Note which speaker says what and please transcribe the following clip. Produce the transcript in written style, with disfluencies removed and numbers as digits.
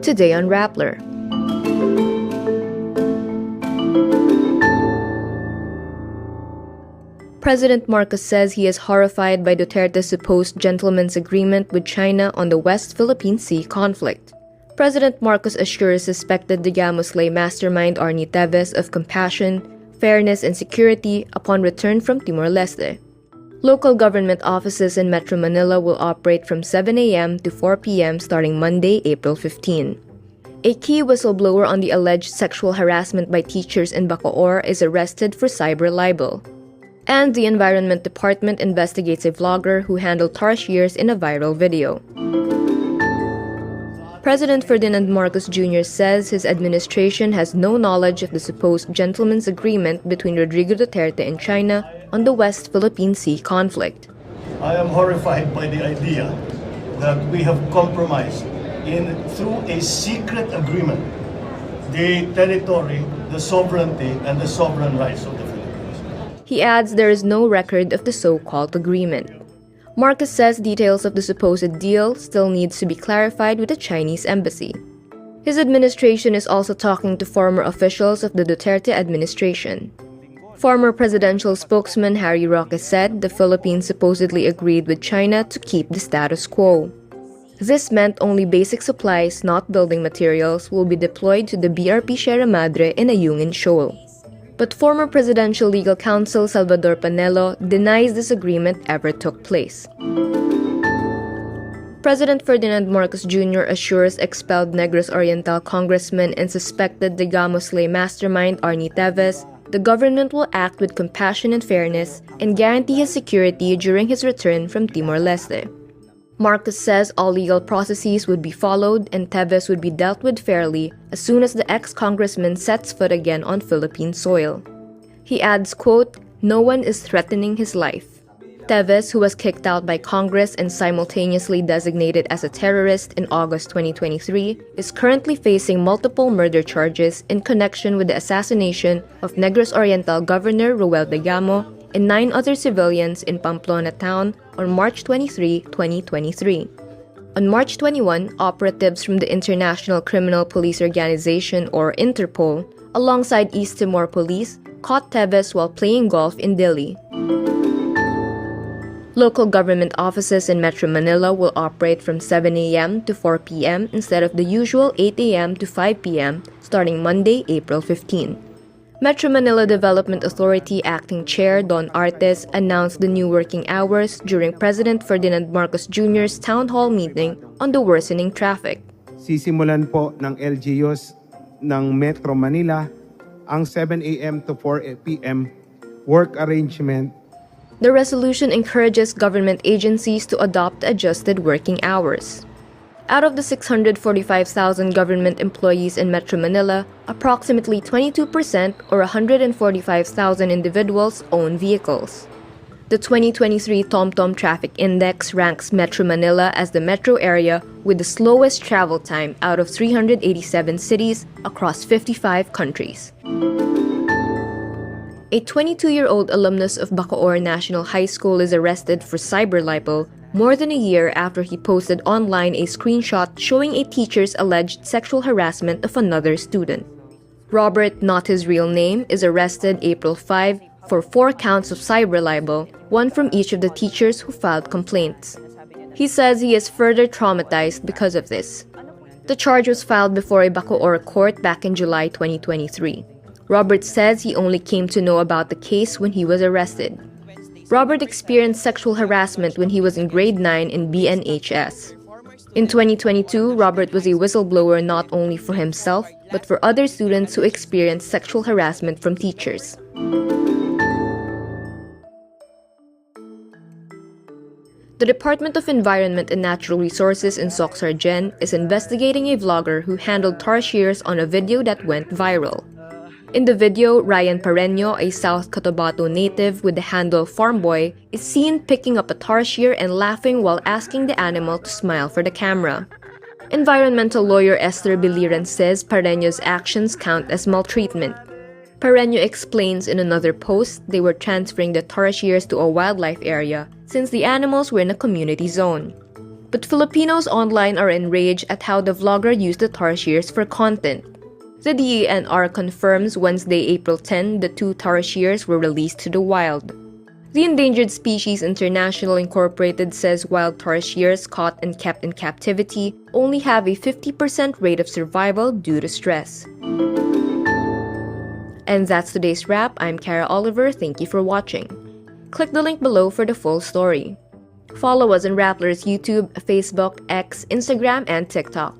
Speaker 1: today on Rappler. President Marcos says he is horrified by Duterte's supposed gentleman's agreement with China on the West Philippine Sea conflict. President Marcos assures suspected Digamos-lay mastermind Arnie Teves of compassion, fairness, and security upon return from Timor-Leste. Local government offices in Metro Manila will operate from 7 a.m. to 4 p.m. starting Monday, April 15. A key whistleblower on the alleged sexual harassment by teachers in Bacoor is arrested for cyber libel. And the Environment Department investigates a vlogger who handled tarsiers in a viral video. President Ferdinand Marcos Jr. says his administration has no knowledge of the supposed gentleman's agreement between Rodrigo Duterte and China on the West Philippine Sea conflict.
Speaker 2: I am horrified by the idea that we have compromised through a secret agreement the territory, the sovereignty, and the sovereign rights of the Philippines.
Speaker 1: He adds there is no record of the so-called agreement. Marcos says details of the supposed deal still needs to be clarified with the Chinese embassy. His administration is also talking to former officials of the Duterte administration. Former presidential spokesman Harry Roque said the Philippines supposedly agreed with China to keep the status quo. This meant only basic supplies, not building materials, will be deployed to the BRP Sierra Madre in Ayungin Shoal. But former presidential legal counsel Salvador Panelo denies this agreement ever took place. President Ferdinand Marcos Jr. assures expelled Negros Oriental congressman and suspected Digamos-lay mastermind Arnie Teves the government will act with compassion and fairness and guarantee his security during his return from Timor-Leste. Marcos says all legal processes would be followed and Teves would be dealt with fairly as soon as the ex-congressman sets foot again on Philippine soil. He adds, quote, "No one is threatening his life." Teves, who was kicked out by Congress and simultaneously designated as a terrorist in August 2023, is currently facing multiple murder charges in connection with the assassination of Negros Oriental Governor Roel Degamo and 9 other civilians in Pamplona town on March 23, 2023. On March 21, operatives from the International Criminal Police Organization or Interpol, alongside East Timor Police, caught Teves while playing golf in Dili. Local government offices in Metro Manila will operate from 7 a.m. to 4 p.m. instead of the usual 8 a.m. to 5 p.m. starting Monday, April 15. Metro Manila Development Authority Acting Chair Don Artes announced the new working hours during President Ferdinand Marcos Jr.'s town hall meeting on the worsening traffic.
Speaker 3: Sisimulan po ng LGUs ng Metro Manila ang 7 a.m. to 4 p.m. work arrangement.
Speaker 1: The resolution encourages government agencies to adopt adjusted working hours. Out of the 645,000 government employees in Metro Manila, approximately 22% or 145,000 individuals own vehicles. The 2023 TomTom Traffic Index ranks Metro Manila as the metro area with the slowest travel time out of 387 cities across 55 countries. A 22-year-old alumnus of Bacoor National High School is arrested for cyber libel more than a year after he posted online a screenshot showing a teacher's alleged sexual harassment of another student. Robert, not his real name, is arrested April 5 for 4 counts of cyber libel, 1 from each of the teachers who filed complaints. He says he is further traumatized because of this. The charge was filed before a Bacoor court back in July 2023. Robert says he only came to know about the case when he was arrested. Robert experienced sexual harassment when he was in grade 9 in BNHS. In 2022, Robert was a whistleblower not only for himself, but for other students who experienced sexual harassment from teachers. The Department of Environment and Natural Resources in Soc-Sargen is investigating a vlogger who handled tarsiers on a video that went viral. In the video, Ryan Pareño, a South Cotabato native with the handle Farm Boy, is seen picking up a tarsier and laughing while asking the animal to smile for the camera. Environmental lawyer Esther Biliran says Pareño's actions count as maltreatment. Pareño explains in another post they were transferring the tarsiers to a wildlife area since the animals were in a community zone. But Filipinos online are enraged at how the vlogger used the tarsiers for content. The DENR confirms Wednesday, April 10, the 2 tarsiers were released to the wild. The Endangered Species International Incorporated says wild tarsiers caught and kept in captivity only have a 50% rate of survival due to stress. And that's today's wrap. I'm Kara Oliver. Thank you for watching. Click the link below for the full story. Follow us on Rappler's YouTube, Facebook, X, Instagram, and TikTok.